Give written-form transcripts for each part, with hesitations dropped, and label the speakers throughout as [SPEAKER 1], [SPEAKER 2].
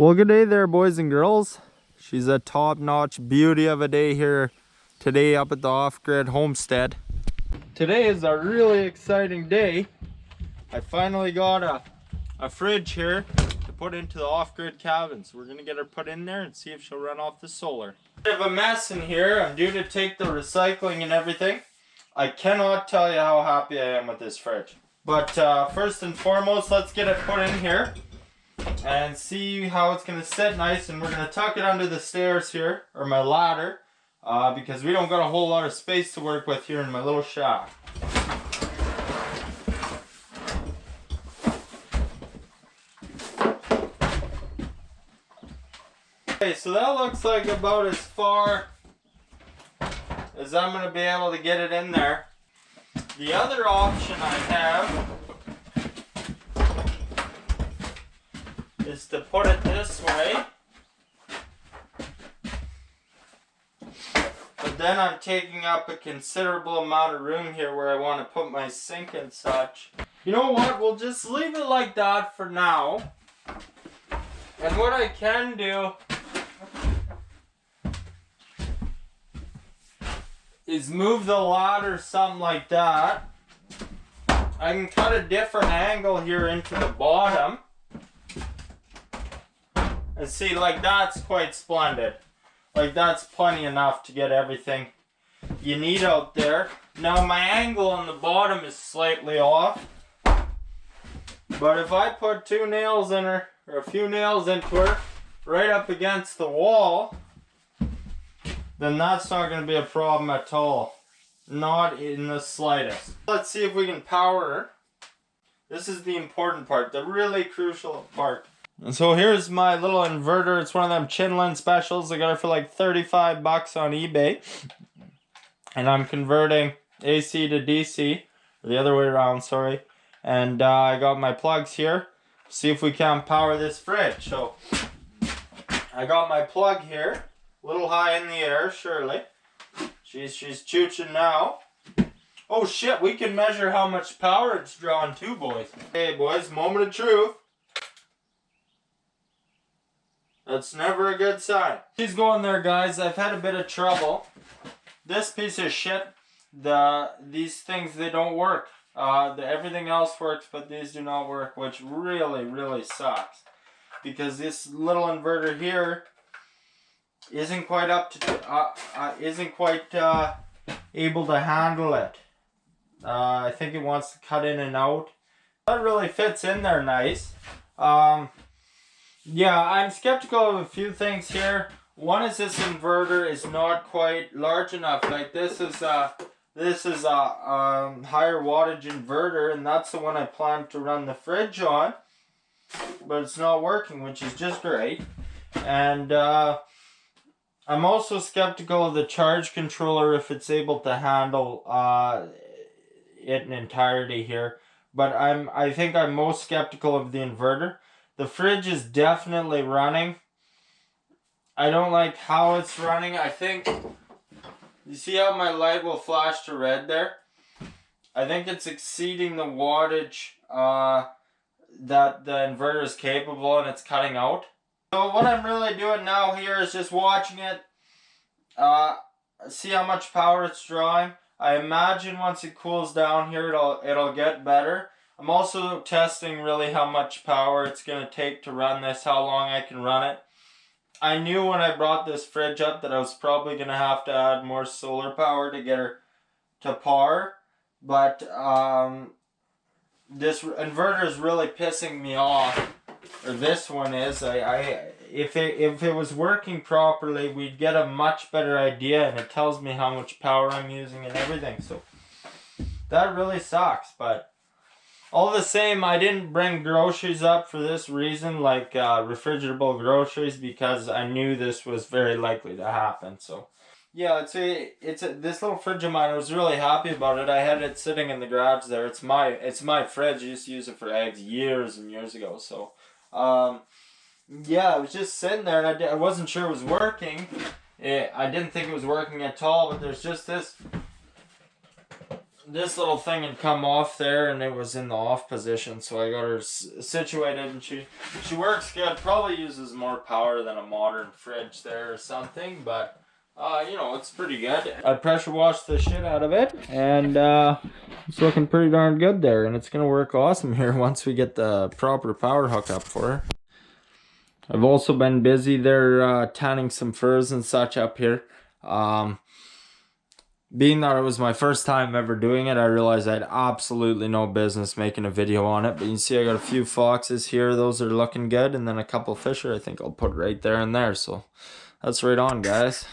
[SPEAKER 1] Well, good day there, boys and girls. She's a top-notch beauty of a day here today up at the Offgrid Homestead. Today is a really exciting day. I finally got a fridge here to put into the Offgrid cabin. So we're gonna get her put in there and see if she'll run off the solar. Bit of a mess in here. I'm due to take the recycling and everything. I cannot tell you how happy I am with this fridge. But first and foremost, let's get it put in here and see how it's gonna sit nice. And we're gonna tuck it under the stairs here, or my ladder, because we don't got a whole lot of space to work with here in my little shack. Okay, so that looks like about as far as I'm gonna be able to get it in there. The other option I have is to put it this way, but then I'm taking up a considerable amount of room here where I want to put my sink and such. You know what, we'll just leave it like that for now, and what I can do is move the ladder something like that. I can cut a different angle here into the bottom. And see, like that's quite splendid. Like that's plenty enough to get everything you need out there. Now my angle on the bottom is slightly off. But if I put two nails in her, or a few nails into her, right up against the wall, then that's not going to be a problem at all. Not in the slightest. Let's see if we can power her. This is the important part, the really crucial part. And so here's my little inverter. It's one of them Inlines specials. I got it for like 35 bucks on eBay. And I'm converting AC to DC. Or the other way around, sorry. And I got my plugs here. See if we can power this fridge. So I got my plug here. A little high in the air, surely. She's chooching now. Oh shit, we can measure how much power it's drawing too, boys. Okay, boys, moment of truth. That's never a good sign. She's going there, guys. I've had a bit of trouble. This piece of shit, these things, they don't work. Everything else works, but these do not work, which really, really sucks. Because this little inverter here isn't quite able to handle it. I think it wants to cut in and out. That really fits in there nice. Yeah, I'm skeptical of a few things here. One is this inverter is not quite large enough. Like this is a higher wattage inverter, and that's the one I plan to run the fridge on. But it's not working, which is just great. And I'm also skeptical of the charge controller if it's able to handle it in entirety here. But I think I'm most skeptical of the inverter. The fridge is definitely running. I don't like how it's running. I think, you see how my light will flash to red there? I think it's exceeding the wattage that the inverter is capable, and it's cutting out. So what I'm really doing now here is just watching it, see how much power it's drawing. I imagine once it cools down here, it'll get better. I'm also testing really how much power it's going to take to run this, how long I can run it. I knew when I brought this fridge up that I was probably going to have to add more solar power to get her to par. But this inverter is really pissing me off. Or this one is. If it was working properly, we'd get a much better idea, and it tells me how much power I'm using and everything. So that really sucks, but all the same, I didn't bring groceries up for this reason, like refrigerable groceries, because I knew this was very likely to happen. So yeah, this little fridge of mine, I was really happy about it. I had it sitting in the garage there. It's my fridge. I used to use it for eggs years and years ago. So yeah, I was just sitting there, and I wasn't sure it was working. I didn't think it was working at all, but there's just this little thing had come off there and it was in the off position, so I got her situated, and she works good. Probably uses more power than a modern fridge there or something, but you know, it's pretty good. I pressure washed the shit out of it, and it's looking pretty darn good there, and it's gonna work awesome here once we get the proper power hookup for her. I've also been busy there tanning some furs and such up here. Being that it was my first time ever doing it, I realized I had absolutely no business making a video on it. But you can see I got a few foxes here. Those are looking good. And then a couple fisher I think I'll put right there and there. So that's right on, guys.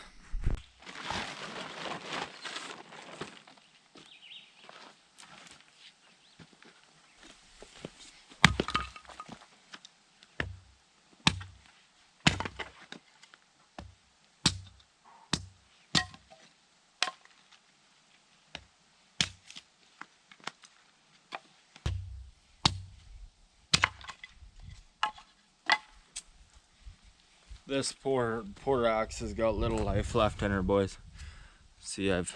[SPEAKER 1] This poor axe has got little life left in her, boys. See, I've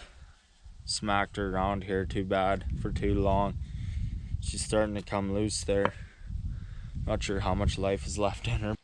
[SPEAKER 1] smacked her around here too bad for too long. She's starting to come loose there. Not sure how much life is left in her.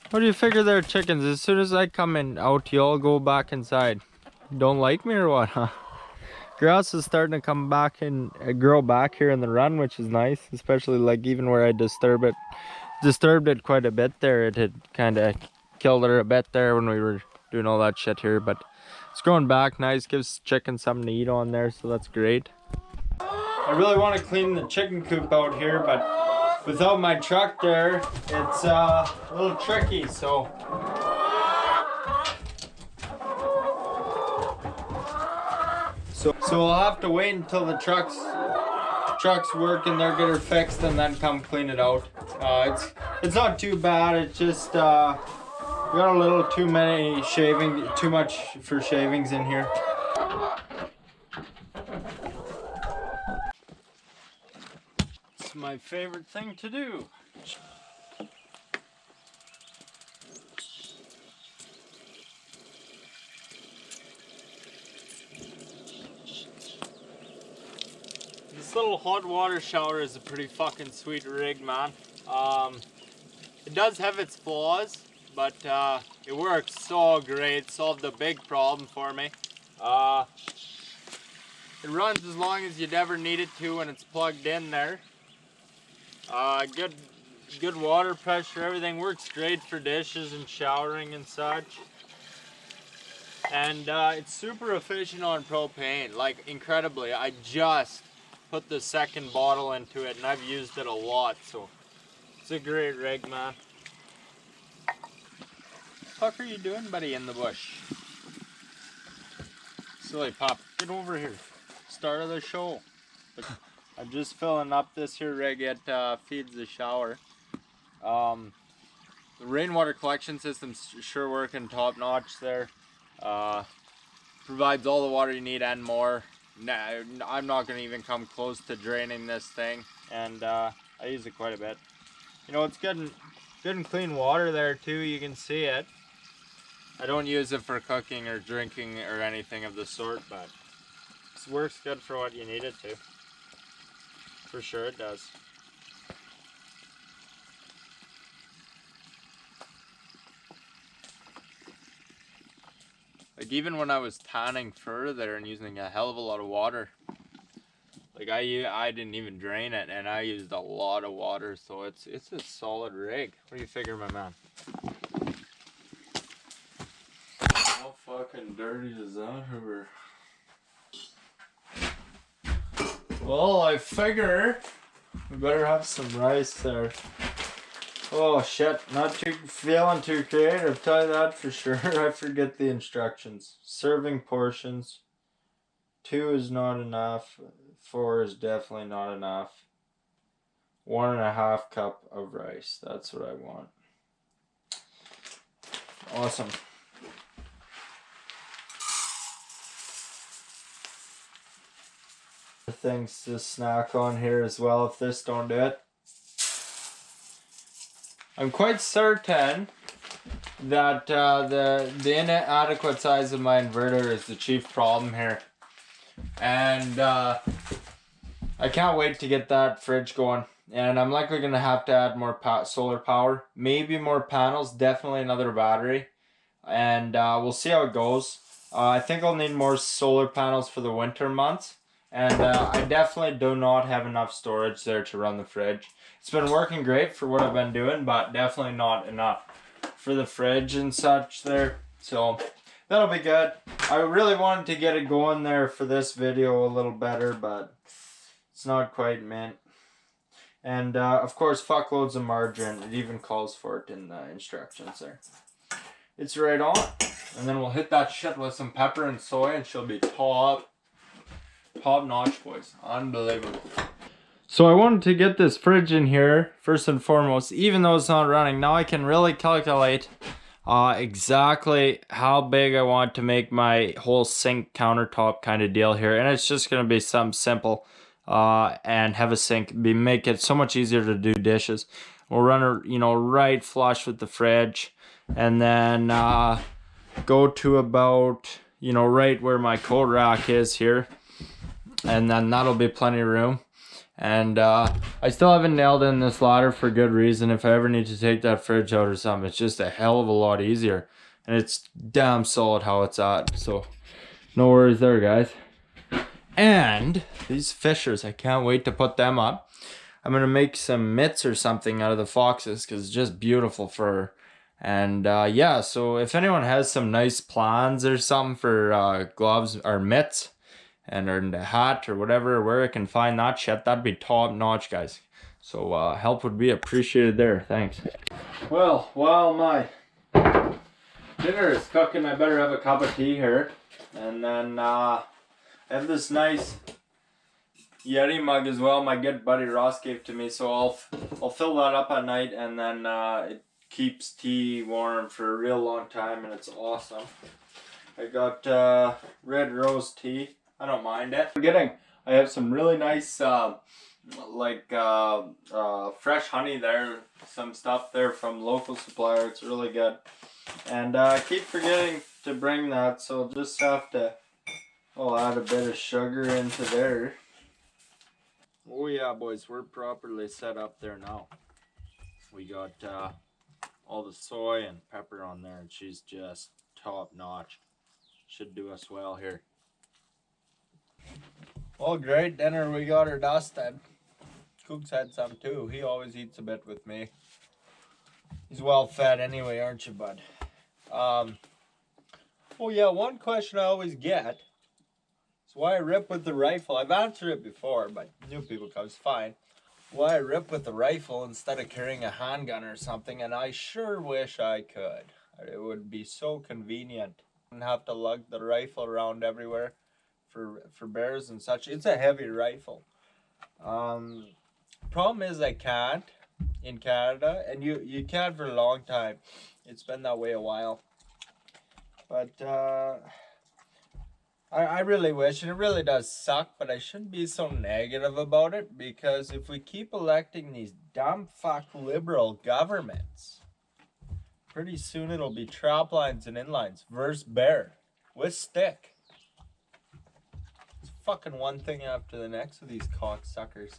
[SPEAKER 1] What do you figure there, chickens? As soon as I come in out, you all go back inside. Don't like me or what, huh? Grass is starting to come back and grow back here in the run, which is nice. Especially like even where I disturbed it quite a bit there. It had kind of killed her a bit there when we were doing all that shit here. But it's growing back nice, gives chickens something to eat on there, so that's great. I really want to clean the chicken coop out here, but without my truck there, it's a little tricky, so we'll have to wait until the trucks work and they're get her fixed, and then come clean it out. It's not too bad. It's just we got a little too much for shavings in here. It's my favorite thing to do. This little hot water shower is a pretty fucking sweet rig, man. It does have its flaws, but it works so great. Solved a big problem for me. It runs as long as you'd ever need it to when it's plugged in there. Good water pressure, everything works great for dishes and showering and such. And it's super efficient on propane, like incredibly. I just put the second bottle into it and I've used it a lot, so it's a great rig, man. What the fuck are you doing, buddy, in the bush? Silly pup, get over here. Start of the show. But I'm just filling up this here rig. It feeds the shower. The rainwater collection system's sure working top notch there. Provides all the water you need and more. Nah, I'm not going to even come close to draining this thing, and I use it quite a bit. You know, it's good and clean water there too, you can see it. I don't use it for cooking or drinking or anything of the sort, but it works good for what you need it to. For sure it does. Like even when I was tanning fur there and using a hell of a lot of water, like I didn't even drain it, and I used a lot of water, so it's a solid rig. What do you figure, my man? How fucking dirty is that over? Well, I figure we better have some rice there. Oh shit, not too feeling too creative, tell you that for sure. I forget the instructions. Serving portions. 2 is not enough. 4 is definitely not enough. 1.5 cup of rice. That's what I want. Awesome. Things to snack on here as well if this don't do it. I'm quite certain that the inadequate size of my inverter is the chief problem here. And I can't wait to get that fridge going. And I'm likely going to have to add more solar power. Maybe more panels, definitely another battery. And we'll see how it goes. I think I'll need more solar panels for the winter months. And I definitely do not have enough storage there to run the fridge. It's been working great for what I've been doing, but definitely not enough for the fridge and such there. So that'll be good. I really wanted to get it going there for this video a little better, but it's not quite meant. And of course, fuckloads of margarine. It even calls for it in the instructions there. It's right on. And then we'll hit that shit with some pepper and soy, and she'll be top notch, boys. Unbelievable. So I wanted to get this fridge in here first and foremost, even though it's not running. Now I can really calculate exactly how big I want to make my whole sink countertop kind of deal here. And it's just going to be something simple and have a sink. Make it so much easier to do dishes. We'll run it, you know, right flush with the fridge. And then go to about, you know, right where my coat rack is here. And then that'll be plenty of room. And I still haven't nailed in this ladder for good reason. If I ever need to take that fridge out or something, it's just a hell of a lot easier. And it's damn solid how it's at. So no worries there, guys. And these fishers, I can't wait to put them up. I'm going to make some mitts or something out of the foxes because it's just beautiful fur. And yeah, so if anyone has some nice plans or something for gloves or mitts, and or in the hat or whatever, where I can find that shit, that'd be top notch, guys. So help would be appreciated there. Thanks. Well, while my dinner is cooking, I better have a cup of tea here. And then I have this nice Yeti mug as well, my good buddy Ross gave to me. So I'll fill that up at night, and then it keeps tea warm for a real long time, and it's awesome. I got red rose tea. I don't mind it. Forgetting, I have some really nice, fresh honey there. Some stuff there from local supplier. It's really good. And I keep forgetting to bring that, so I'll just have to, I'll add a bit of sugar into there. Oh yeah, boys, we're properly set up there now. We got all the soy and pepper on there, and she's just top notch. Should do us well here. Well, great dinner we got her dusted. Cook's had some too. He always eats a bit with me. He's well fed anyway, aren't you, bud? Oh yeah, one question I always get is why I rip with the rifle. I've answered it before, but new people comes fine. Why I rip with the rifle instead of carrying a handgun or something, and I sure wish I could. It would be so convenient. I wouldn't have to lug the rifle around everywhere for bears and such. It's a heavy rifle. Problem is I can't in Canada, and you can't for a long time. It's been that way a while. But I really wish, and it really does suck, but I shouldn't be so negative about it, because if we keep electing these dumb fuck liberal governments, pretty soon it'll be Traplines and Inlines versus bear with stick. It's fucking one thing after the next with these cocksuckers.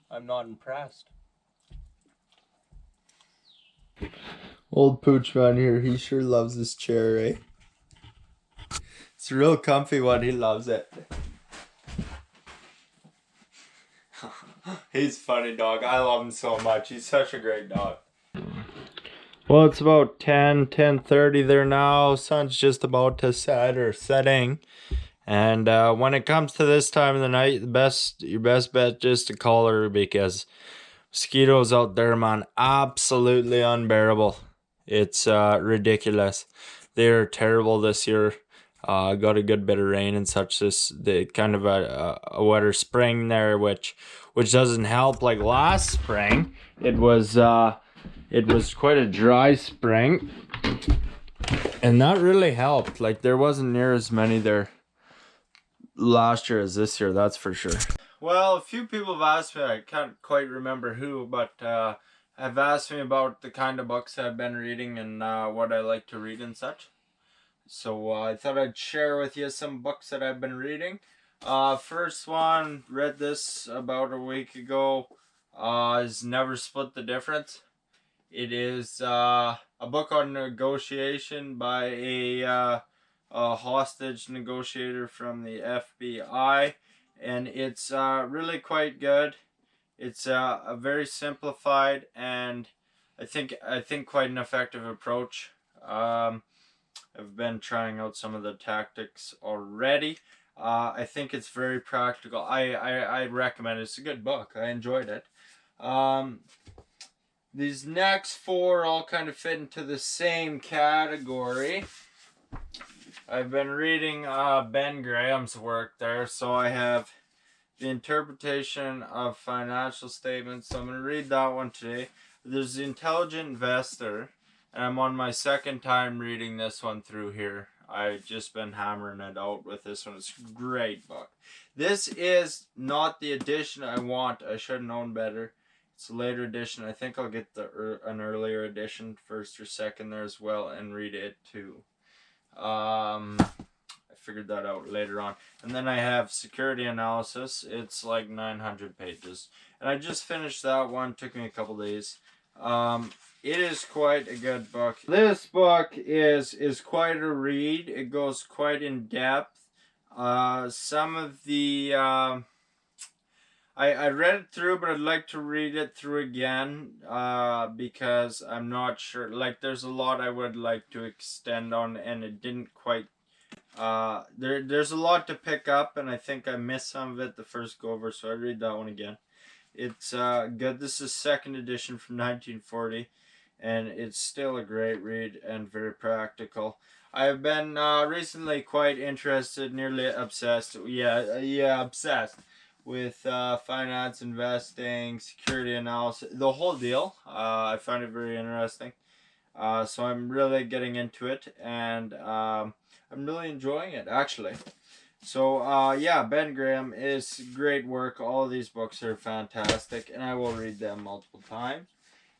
[SPEAKER 1] I'm not impressed. Old Pooch man here, he sure loves this chair, eh? It's a real comfy one. He loves it. He's a funny dog. I love him so much. He's such a great dog. Well, it's about 10:30 there now. Sun's just about to set or setting. And when it comes to this time of the night, your best bet is to call her, because mosquitoes out there, man, absolutely unbearable. It's ridiculous. They're terrible this year. Got a good bit of rain and such. The kind of a wetter spring there, which doesn't help. Like last spring, it was quite a dry spring, and that really helped. Like there wasn't near as many there last year as this year, that's for sure. Well, a few people have asked me, I can't quite remember who, but have asked me about the kind of books I've been reading and what I like to read and such. So I thought I'd share with you some books that I've been reading. First one, read this about a week ago, is Never Split the Difference. It is a book on negotiation by a hostage negotiator from the FBI, and it's really quite good. It's a very simplified and I think quite an effective approach. I've been trying out some of the tactics already. I think it's very practical. I recommend it. It's a good book. I enjoyed it. These next four all kind of fit into the same category. I've been reading Ben Graham's work there, so I have The Interpretation of Financial Statements, so I'm going to read that one today. There's The Intelligent Investor, and I'm on my second time reading this one through here. I've just been hammering it out with this one. It's a great book. This is not the edition I want. I should have known better. It's a later edition. I think I'll get an earlier edition, first or second there as well, and read it too. I figured that out later on. And then I have Security Analysis. It's like 900 pages. And I just finished that one. Took me a couple days. It is quite a good book. This book is quite a read. It goes quite in depth. Some of the... I read it through, but I'd like to read it through again because I'm not sure. Like, there's a lot I would like to extend on, and it didn't quite... there's a lot to pick up, and I think I missed some of it the first go over, so I read that one again. It's good. This is second edition from 1940, and it's still a great read and very practical. I've been recently quite interested, nearly obsessed. Obsessed with finance, investing, security analysis, the whole deal. I find it very interesting. So I'm really getting into it, and I'm really enjoying it, actually. So, yeah, Ben Graham is great work. All of these books are fantastic, and I will read them multiple times.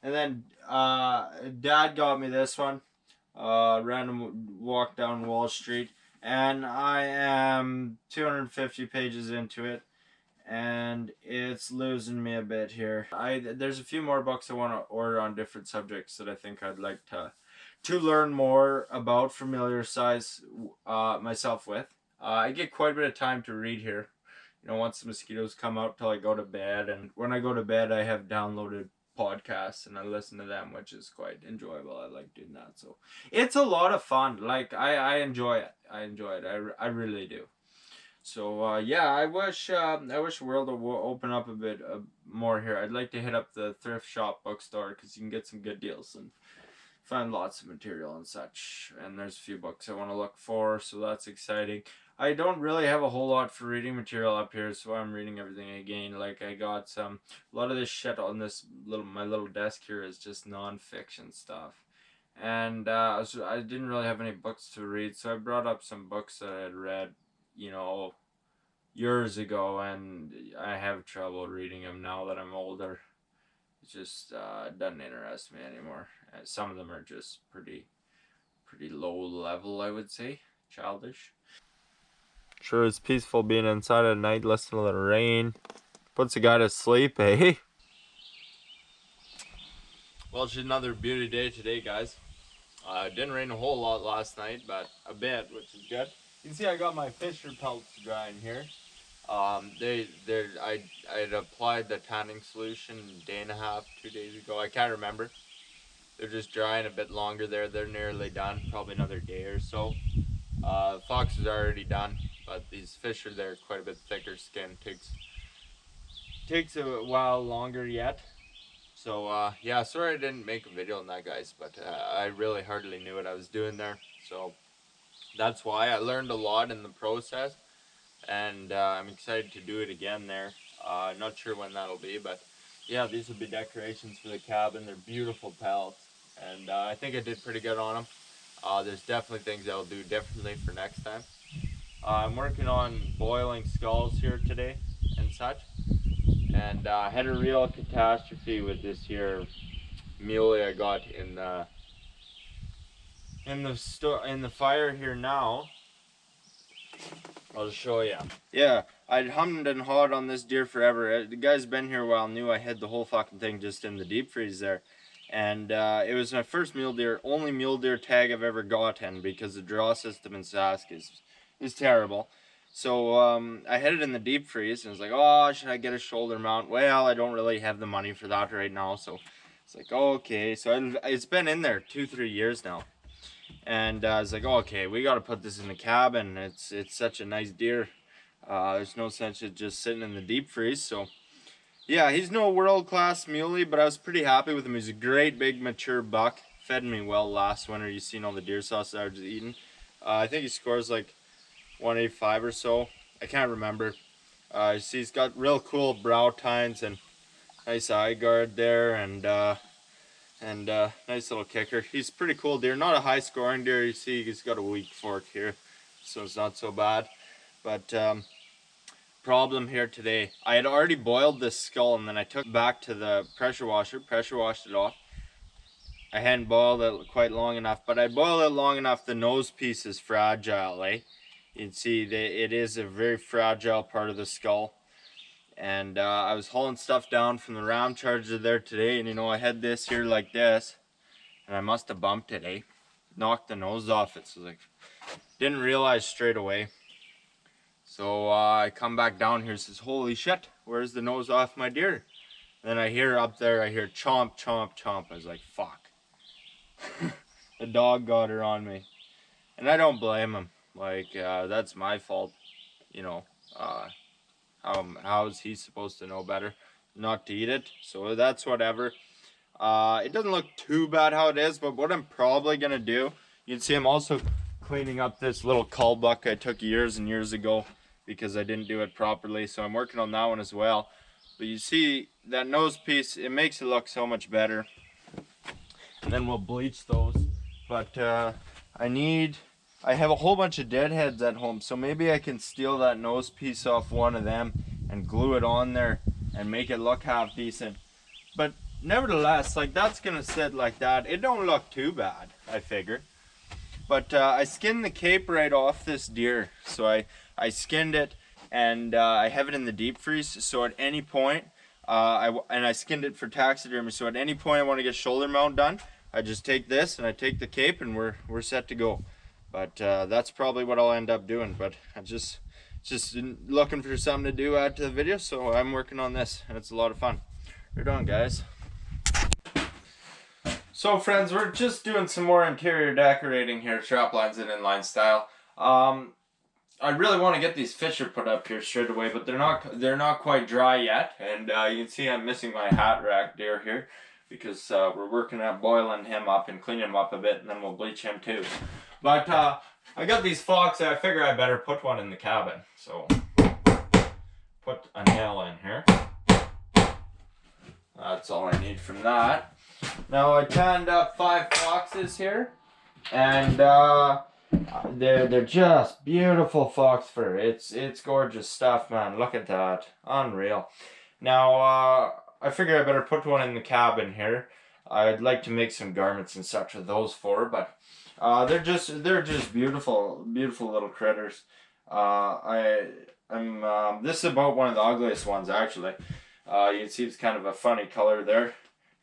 [SPEAKER 1] And then Dad got me this one, Random Walk Down Wall Street, and I am 250 pages into it, and it's losing me a bit here. There's a few more books I want to order on different subjects that I think I'd like to learn more about, familiarize myself with. I get quite a bit of time to read here. You know, once the mosquitoes come out till I go to bed, and when I go to bed I have downloaded podcasts and I listen to them, which is quite enjoyable. I like doing that. So it's a lot of fun. Like I enjoy it. I really do. So yeah, I wish the world would open up a bit more here. I'd like to hit up the thrift shop bookstore because you can get some good deals and find lots of material and such. And there's a few books I want to look for, so that's exciting. I don't really have a whole lot for reading material up here, so I'm reading everything again. Like I got a lot of this shit on my little desk here is just non-fiction stuff. And so I didn't really have any books to read, so I brought up some books that I had read, you know, years ago, and I have trouble reading them now that I'm older. It just doesn't interest me anymore. Some of them are just pretty low level, I would say, childish. Sure is peaceful being inside at night, listening to the rain. Puts a guy to sleep, eh? Well, it's another beauty day today, guys. It didn't rain a whole lot last night, but a bit, which is good.
[SPEAKER 2] You see, I got my Fisher pelts drying here. I'd applied the tanning solution a day and a half, 2 days ago. I can't remember. They're just drying a bit longer there. They're nearly done, probably another day or so. Fox is already done, but these fish are there, quite a bit thicker skin. Takes a while longer yet. So yeah, sorry I didn't make a video on that, guys, but I really hardly knew what I was doing there. So that's why I learned a lot in the process, and I'm excited to do it again there. Not sure when that'll be, but yeah, these will be decorations for the cabin. They're beautiful pelts, and I think I did pretty good on them. There's definitely things I'll do differently for next time. I'm working on boiling skulls here today and such, and I had a real catastrophe with this here muley I got in the fire here now. I'll show you. Yeah, I'd hummed and hawed on this deer forever. The guy's been here a while, knew I had the whole fucking thing just in the deep freeze there. And it was my first mule deer, only mule deer tag I've ever gotten, because the draw system in Sask is terrible. So I had it in the deep freeze, and I was like, oh, should I get a shoulder mount? Well, I don't really have the money for that right now, so it's like, okay. So it's been in there 2-3 years now. And I was like, oh, okay, we got to put this in the cabin. It's such a nice deer. There's no sense of just sitting in the deep freeze. So yeah, he's no world-class muley, but I was pretty happy with him. He's a great big mature buck. Fed me well last winter. You've seen all the deer sausage I was eating. I think he scores like 185 or so. I can't remember. You see, he's got real cool brow tines and nice eye guard there, and nice little kicker. He's pretty cool deer. Not a high scoring deer. You see, he's got a weak fork here, so it's not so bad. But problem here today, I had already boiled this skull, and then I took it back to the pressure washer, pressure washed it off. I hadn't boiled it quite long enough, but I boiled it long enough. The nose piece is fragile, eh? You can see it is a very fragile part of the skull. And I was hauling stuff down from the ram charger there today, and you know, I had this here like this, and I must have bumped it, eh? Knocked the nose off it, so like, didn't realize straight away. So I come back down here and says, holy shit, where's the nose off my deer? And then I hear up there, I hear chomp, chomp, chomp. I was like, fuck. The dog got her on me. And I don't blame him. Like, that's my fault. You know, how is he supposed to know better not to eat it? So that's whatever. It doesn't look too bad how it is, but what I'm probably going to do, you can see I'm also cleaning up this little cull buck I took years and years ago because I didn't do it properly, so I'm working on that one as well. But you see that nose piece, it makes it look so much better. And then we'll bleach those. But I have a whole bunch of deadheads at home, so maybe I can steal that nose piece off one of them and glue it on there and make it look half decent. But nevertheless, like, that's gonna sit like that. It don't look too bad, I figure. But I skinned the cape right off this deer. So I skinned it, and I have it in the deep freeze. So at any point, I skinned it for taxidermy. So at any point I want to get shoulder mount done, I just take this and I take the cape, and we're set to go. But that's probably what I'll end up doing. But I'm just looking for something to do add to the video, so I'm working on this, and it's a lot of fun. Right on, guys. So friends, we're just doing some more interior decorating here, Traplines and Inline style. I really want to get these Fisher put up here straight away, but they're not quite dry yet. And you can see I'm missing my hat rack deer here because we're working at boiling him up and cleaning him up a bit, and then we'll bleach him too. But I got these Fox, I figure I better put one in the cabin. So put a nail in here. That's all I need from that. Now I tanned up 5 foxes here, and they're just beautiful fox fur. It's gorgeous stuff, man. Look at that, unreal. Now I figure I better put one in the cabin here. I'd like to make some garments and such with those 4, but they're just beautiful little critters. This is about one of the ugliest ones actually. You can see it's kind of a funny color there,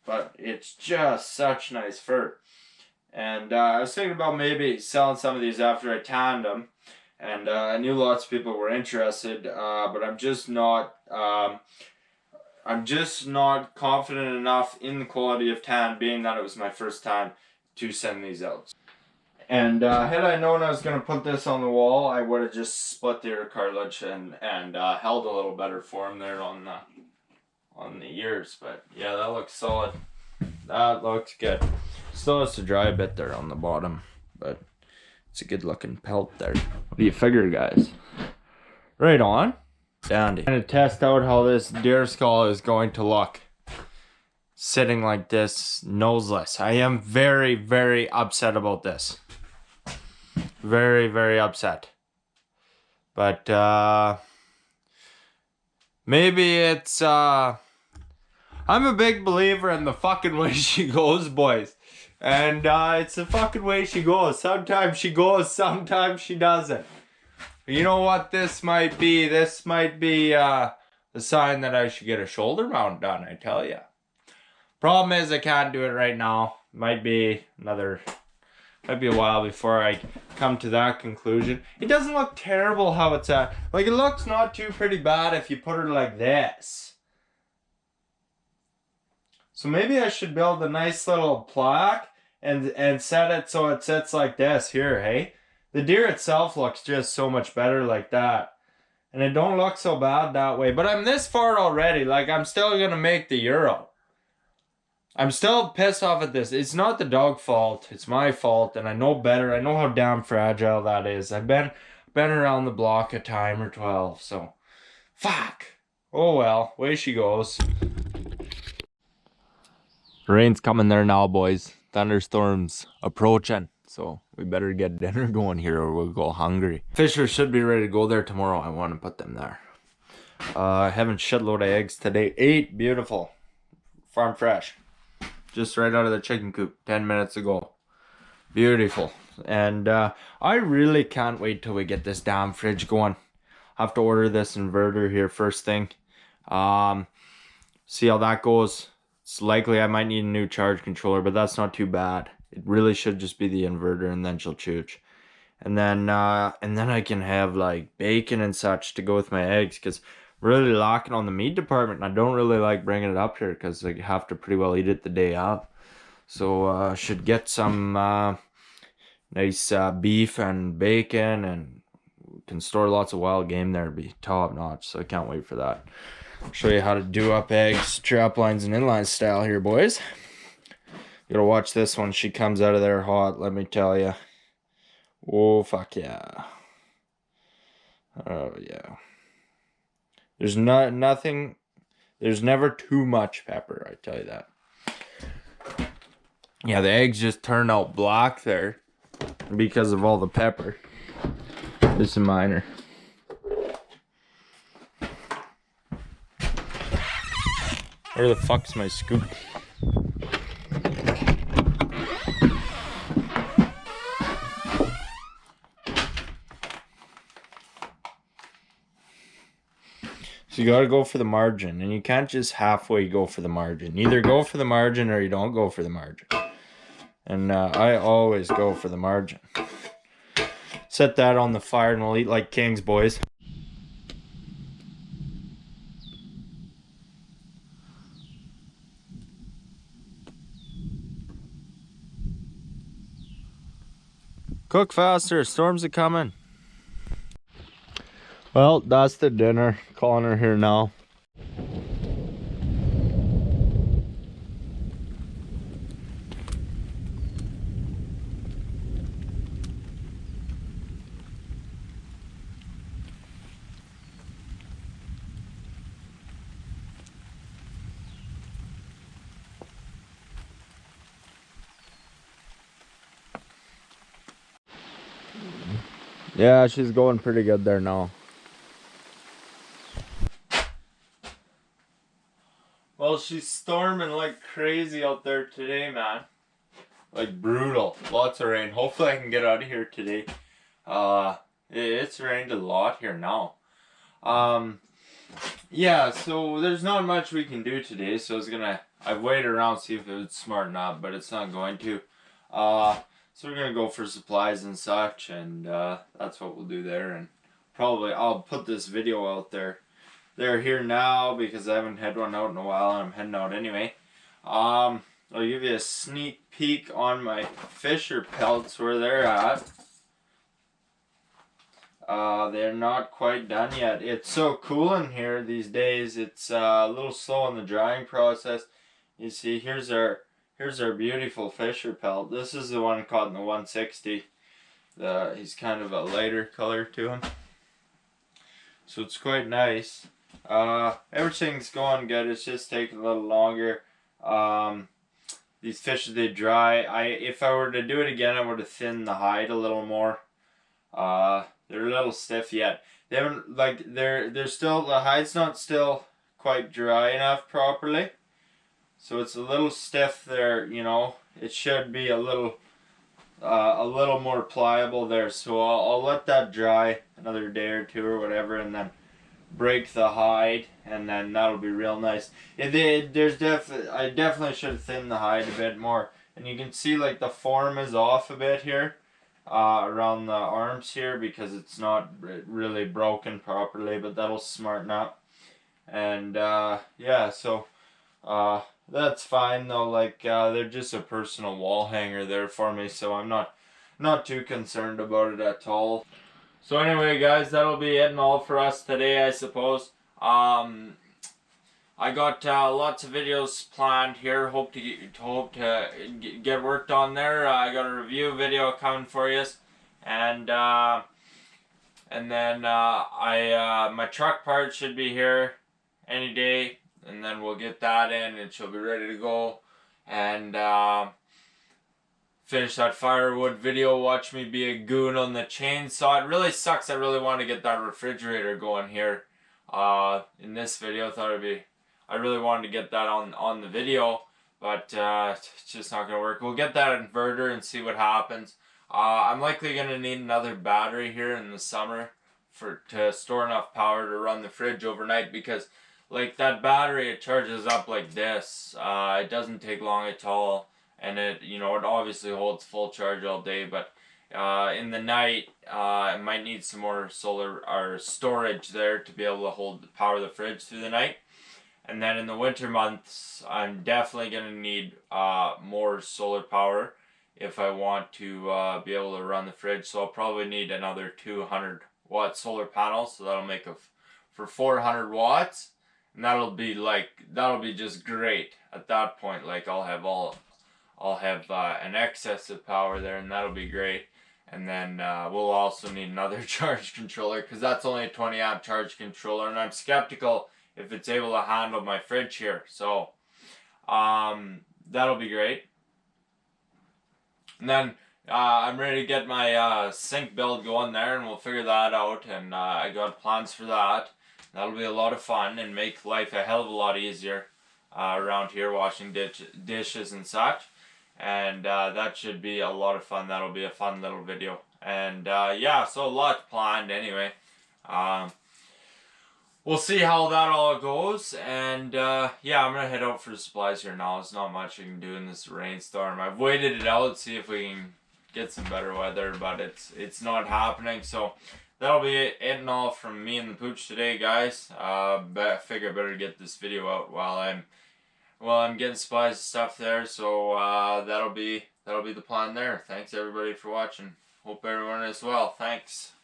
[SPEAKER 2] but it's just such nice fur. And I was thinking about maybe selling some of these after I tanned them, And I knew lots of people were interested, but I'm just not confident enough in the quality of tan, being that it was my first time, to send these out. And had I known I was going to put this on the wall, I would have just split the ear cartilage and held a little better form there on the ears. But yeah, that looks solid. That looks good. Still has to dry a bit there on the bottom, but it's a good looking pelt there. What do you figure, guys? Right on. Dandy. I'm going to test out how this deer skull is going to look sitting like this, noseless. I am very, very upset about this. Very, very upset. But maybe it's I'm a big believer in the fucking way she goes, boys. And it's the fucking way she goes. Sometimes she goes, sometimes she doesn't. You know what this might be? This might be the sign that I should get a shoulder mount done, I tell ya. Problem is I can't do it right now. Might be a while before I come to that conclusion. It doesn't look terrible how it's at. Like, it looks not too pretty bad if you put her like this. So maybe I should build a nice little plaque and set it so it sits like this here, hey? The deer itself looks just so much better like that. And it don't look so bad that way. But I'm this far already. Like, I'm still gonna make the euro. I'm still pissed off at this. It's not the dog fault. It's my fault, and I know better. I know how damn fragile that is. I've been around the block a time or 12, so fuck. Oh well, way she goes. Rain's coming there now, boys. Thunderstorms approaching, so we better get dinner going here or we'll go hungry. Fishers should be ready to go there tomorrow. I want to put them there. Having shitload of eggs today. 8 beautiful. Farm fresh. Just right out of the chicken coop 10 minutes ago. Beautiful. And I really can't wait till we get this damn fridge going. I have to order this inverter here first thing. See how that goes. It's likely I might need a new charge controller, but that's not too bad. It really should just be the inverter, and then she'll chooch. And then I can have like bacon and such to go with my eggs, because really lacking on the meat department, and I don't really like bringing it up here because I have to pretty well eat it the day of. So should get some nice beef and bacon, and can store lots of wild game there. It'd be top notch, so I can't wait for that. I'll show you how to do up eggs, traplines and inline style here, boys. You gotta watch this one. She comes out of there hot, let me tell you. Oh fuck yeah. Oh yeah. There's nothing, there's never too much pepper, I tell you that. Yeah, the eggs just turned out black there because of all the pepper. This is minor. Where the fuck's my scoop? So you gotta go for the margin, and you can't just halfway go for the margin. Either go for the margin or you don't go for the margin. And I always go for the margin. Set that on the fire and we'll eat like kings, boys. Cook faster, storms are coming. Well, that's the dinner. Calling her here now. Yeah, she's going pretty good there now. Well, she's storming like crazy out there today, man. Like brutal. Lots of rain. Hopefully I can get out of here today. It's rained a lot here now. Yeah, so there's not much we can do today, so I've waited around to see if it would smarten up, but it's not going to. So we're gonna go for supplies and such, and that's what we'll do there. And probably I'll put this video out there. They're here now because I haven't had one out in a while, and I'm heading out anyway. I'll give you a sneak peek on my Fisher pelts where they're at. They're not quite done yet. It's so cool in here these days. It's a little slow in the drying process. You see, here's our beautiful Fisher pelt. This is the one caught in the 160. He's kind of a lighter color to him, so it's quite nice. Everything's going good. It's just taking a little longer. These fish, they dry. If I were to do it again, I would have thinned the hide a little more. They're a little stiff yet. They haven't, like, they're still, the hide's not still quite dry enough properly. So it's a little stiff there, you know. It should be a little more pliable there. So I'll let that dry another day or two or whatever, and then break the hide, and then that'll be real nice. I definitely should have thinned the hide a bit more. And you can see, like, the form is off a bit here. Around the arms here because it's not really broken properly, but that'll smarten up. And yeah, so that's fine though. Like they're just a personal wall hanger there for me, so I'm not too concerned about it at all. So anyway, guys, that'll be it and all for us today, I suppose. I got lots of videos planned here. Hope to get worked on there. I got a review video coming for you, and then my truck part should be here any day, and then we'll get that in, and she'll be ready to go, and finish that firewood video. Watch me be a goon on the chainsaw. It really sucks. I really want to get that refrigerator going here in this video. I really wanted to get that on the video, but it's just not going to work. We'll get that inverter and see what happens. I'm likely going to need another battery here in the summer to store enough power to run the fridge overnight, because like that battery, it charges up like this. It doesn't take long at all, and it obviously holds full charge all day, but in the night it might need some more solar or storage there to be able to power the fridge through the night. And then in the winter months, I'm definitely going to need more solar power if I want to be able to run the fridge. So I'll probably need another 200 watt solar panel. So that'll make for 400 watts. And that'll be just great at that point. Like I'll have an excess of power there, and that'll be great. And then we'll also need another charge controller, because that's only a 20 amp charge controller, and I'm skeptical if it's able to handle my fridge here. So that'll be great. And then I'm ready to get my sink build going there, and we'll figure that out, and I got plans for that. That'll be a lot of fun and make life a hell of a lot easier around here, washing dishes and such. And that should be a lot of fun. That'll be a fun little video. And yeah, so a lot planned anyway. We'll see how that all goes, and yeah, I'm gonna head out for the supplies here now. There's not much I can do in this rainstorm. I've waited it out, see if we can get some better weather, but it's not happening. So that'll be it and all from me and the Pooch today, guys. I figure I better get this video out while I'm getting supplies and stuff there. So that'll be the plan there. Thanks everybody for watching. Hope everyone is well. Thanks.